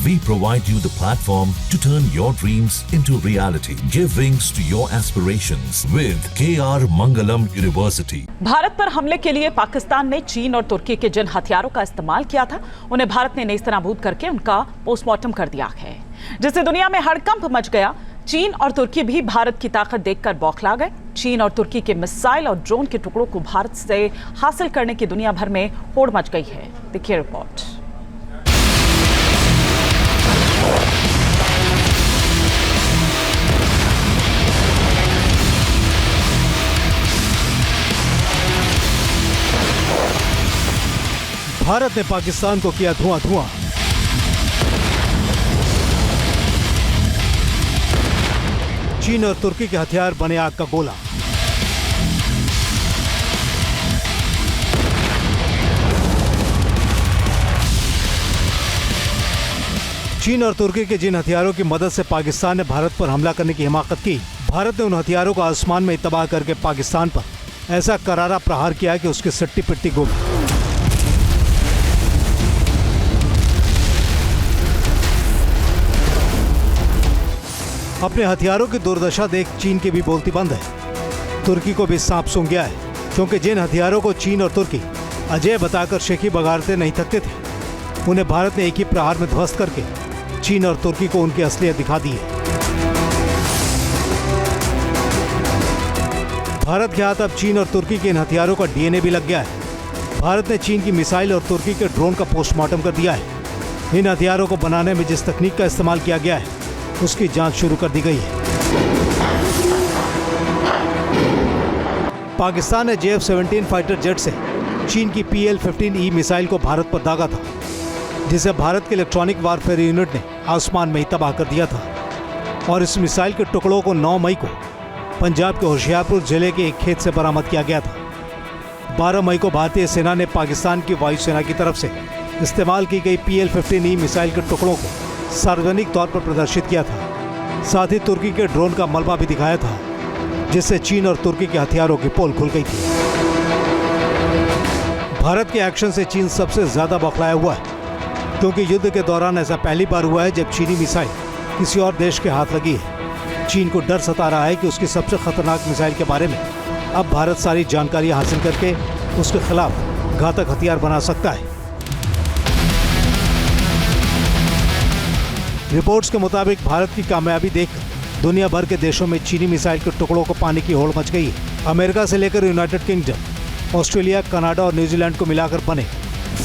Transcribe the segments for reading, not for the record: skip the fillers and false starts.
We provide you the platform to turn your dreams into reality. Give wings to your aspirations with KR Mangalam University. Bharat पर हमले के लिए पाकिस्तान ने चीन और तुर्की के जिन हथियारों का इस्तेमाल किया था, उन्हें भारत ने नेस्तनाबूद करके उनका पोस्टमार्टम कर दिया है, जिससे दुनिया में हड़कंप मच गया। चीन और तुर्की भी भारत की ताकत देखकर बौखला गए। चीन और तुर्की के मिसाइल और ड्रोन के टुकड़ों को भारत से हासिल करने की दुनिया भर में होड़ मच गई है। देखिए रिपोर्ट। भारत ने पाकिस्तान को किया धुआं। चीन और तुर्की के हथियार बने आग का गोला। चीन और तुर्की के जिन हथियारों की मदद से पाकिस्तान ने भारत पर हमला करने की हिमाकत की, भारत ने उन हथियारों को आसमान में तबाह करके पाकिस्तान पर ऐसा करारा प्रहार किया कि उसकी सट्टी पिट्टी गुम। अपने हथियारों की दुर्दशा देख चीन की भी बोलती बंद है। तुर्की को भी सांप सूंघ गया है, क्योंकि जिन हथियारों को चीन और तुर्की अजय बताकर शेखी बगाड़ते नहीं थकते थे, उन्हें भारत ने एक ही प्रहार में ध्वस्त करके चीन और तुर्की को उनकी असलियत दिखा दी है। भारत के हाथ अब चीन और तुर्की के इन हथियारों का डीएनए भी लग गया है। भारत ने चीन की मिसाइल और तुर्की के ड्रोन का पोस्टमार्टम कर दिया है। इन हथियारों को बनाने में जिस तकनीक का इस्तेमाल किया गया है, उसकी जांच शुरू कर दी गई है। पाकिस्तान ने JF-17 फाइटर जेट से चीन की PL-15E मिसाइल को भारत पर दागा था, जिसे भारत के इलेक्ट्रॉनिक वारफेयर यूनिट ने आसमान में ही तबाह कर दिया था। और इस मिसाइल के टुकड़ों को 9 मई को पंजाब के होशियारपुर जिले के एक खेत से बरामद किया गया था। 12 मई को भारतीय सेना ने पाकिस्तान की वायुसेना की तरफ से इस्तेमाल की गई PL-15E मिसाइल के टुकड़ों को सार्वजनिक तौर पर प्रदर्शित किया था। साथ ही तुर्की के ड्रोन का मलबा भी दिखाया था, जिससे चीन और तुर्की के हथियारों की पोल खुल गई थी। भारत के एक्शन से चीन सबसे ज्यादा बौखलाया हुआ है, क्योंकि युद्ध के दौरान ऐसा पहली बार हुआ है जब चीनी मिसाइल किसी और देश के हाथ लगी है। चीन को डर सता रहा है कि उसकी सबसे खतरनाक मिसाइल के बारे में अब भारत सारी जानकारी हासिल करके उसके खिलाफ घातक हथियार बना सकता है। रिपोर्ट्स के मुताबिक भारत की कामयाबी देखकर दुनिया भर के देशों में चीनी मिसाइल के टुकड़ों को पाने की होड़ मच गई है। अमेरिका से लेकर यूनाइटेड किंगडम, ऑस्ट्रेलिया, कनाडा और न्यूजीलैंड को मिलाकर बने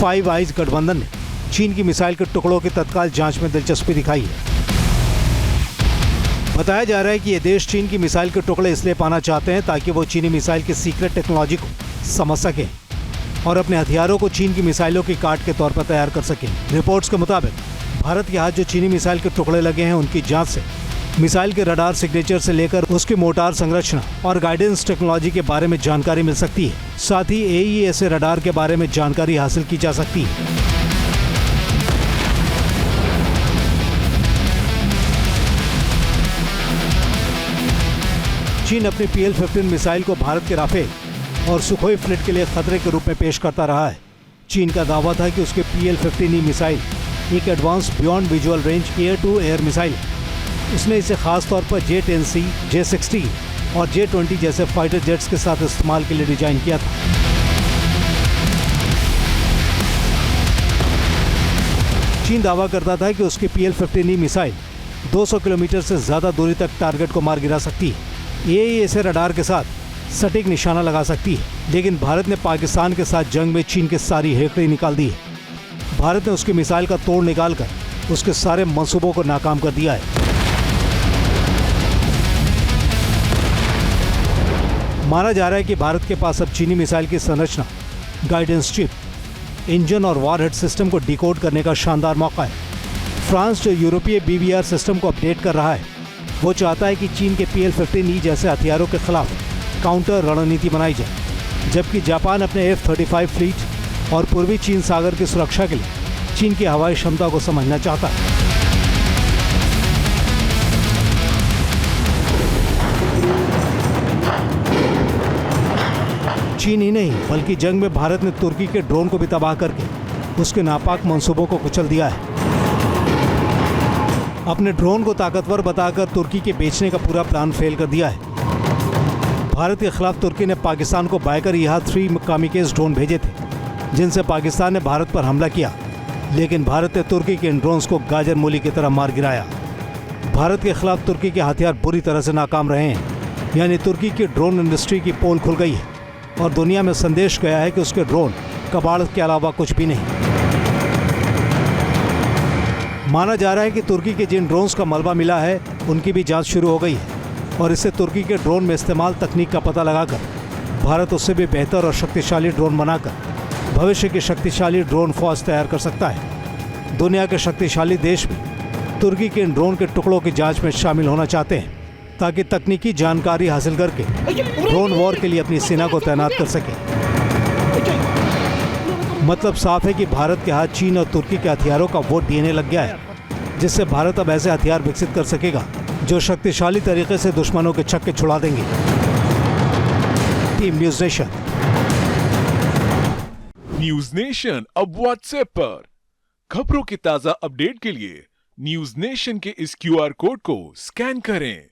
फाइव आइज गठबंधन ने चीन की मिसाइल के टुकड़ों की तत्काल जांच में दिलचस्पी दिखाई है। बताया जा रहा है कि ये देश चीन की मिसाइल के टुकड़े इसलिए पाना चाहते हैं ताकि वो चीनी मिसाइल की सीक्रेट टेक्नोलॉजी को समझ सकें और अपने हथियारों को चीन की मिसाइलों की काट के तौर पर तैयार कर सकें। रिपोर्ट्स के मुताबिक भारत के हाथ जो चीनी मिसाइल के टुकड़े लगे हैं, उनकी जांच से मिसाइल के रडार सिग्नेचर से लेकर उसकी मोटार संरचना और गाइडेंस टेक्नोलॉजी के बारे में जानकारी मिल सकती है। साथ ही AESA रडार के बारे में जानकारी हासिल की जा सकती है। चीन अपनी PL-15 मिसाइल को भारत के राफेल और सुखोई फ्लीट के लिए खतरे के रूप में पेश करता रहा है। चीन का दावा था कि उसके PL-15E मिसाइल एक advance beyond visual range air to air missile. उसने इसे खास तौर पर J-10C, J-60 और J-20 जैसे फाइटर जेट्स के साथ इस्तेमाल के लिए डिजाइन किया था। चीन दावा करता था कि उसकी PL-15E मिसाइल 200 किलोमीटर से ज्यादा दूरी तक टारगेट को मार गिरा सकती है। AESA रडार के साथ सटीक निशाना लगा सकती है, लेकिन भारत ने पाकिस्तान के साथ जंग में चीन की सारी हेकड़ी निकाल दी है। भारत ने उसकी मिसाइल का तोड़ निकालकर उसके सारे मंसूबों को नाकाम कर दिया है। माना जा रहा है कि भारत के पास अब चीनी मिसाइल की संरचना, गाइडेंस चिप, इंजन और वॉरहेड सिस्टम को डिकोड करने का शानदार मौका है। फ्रांस जो यूरोपीय BBR सिस्टम को अपडेट कर रहा है, वो चाहता है कि चीन के PL-15E जैसे हथियारों के खिलाफ काउंटर रणनीति बनाई जाए, जबकि जापान अपने F-35 फ्लीट और पूर्वी चीन सागर की सुरक्षा के लिए चीन की हवाई क्षमता को समझना चाहता है। चीन ही नहीं बल्कि जंग में भारत ने तुर्की के ड्रोन को भी तबाह करके उसके नापाक मंसूबों को कुचल दिया है। अपने ड्रोन को ताकतवर बताकर तुर्की के बेचने का पूरा प्लान फेल कर दिया है। भारत के खिलाफ तुर्की ने पाकिस्तान को बायकर EH-3 कामिकेज ड्रोन भेजे थे, जिनसे पाकिस्तान ने भारत पर हमला किया, लेकिन भारत ने तुर्की के इन ड्रोन्स को गाजर मूली की तरह मार गिराया। भारत के खिलाफ तुर्की के हथियार बुरी तरह से नाकाम रहे हैं, यानी तुर्की की ड्रोन इंडस्ट्री की पोल खुल गई है और दुनिया में संदेश गया है कि उसके ड्रोन कबाड़ के अलावा कुछ भी नहीं। माना जा रहा है कि तुर्की के जिन ड्रोन्स का मलबा मिला है उनकी भी जांच शुरू हो गई है और इससे तुर्की के ड्रोन में इस्तेमाल तकनीक का पता लगाकर भारत उससे भी बेहतर और शक्तिशाली ड्रोन बनाकर भविष्य की शक्तिशाली ड्रोन फौज तैयार कर सकता है। दुनिया के शक्तिशाली देश भी तुर्की के इन ड्रोन के टुकड़ों की जांच में शामिल होना चाहते हैं, ताकि तकनीकी जानकारी हासिल करके ड्रोन वॉर के लिए अपनी सेना को तैनात कर सके। मतलब साफ है कि भारत के हाथ चीन और तुर्की के हथियारों का वो DNA लग गया है, जिससे भारत अब ऐसे हथियार विकसित कर सकेगा जो शक्तिशाली तरीके से दुश्मनों के छक्के छुड़ा देंगे। Team news nation. News nation अब व्हाट्सएप पर खबरों की ताजा अपडेट के लिए न्यूज नेशन के इस QR कोड को स्कैन करें।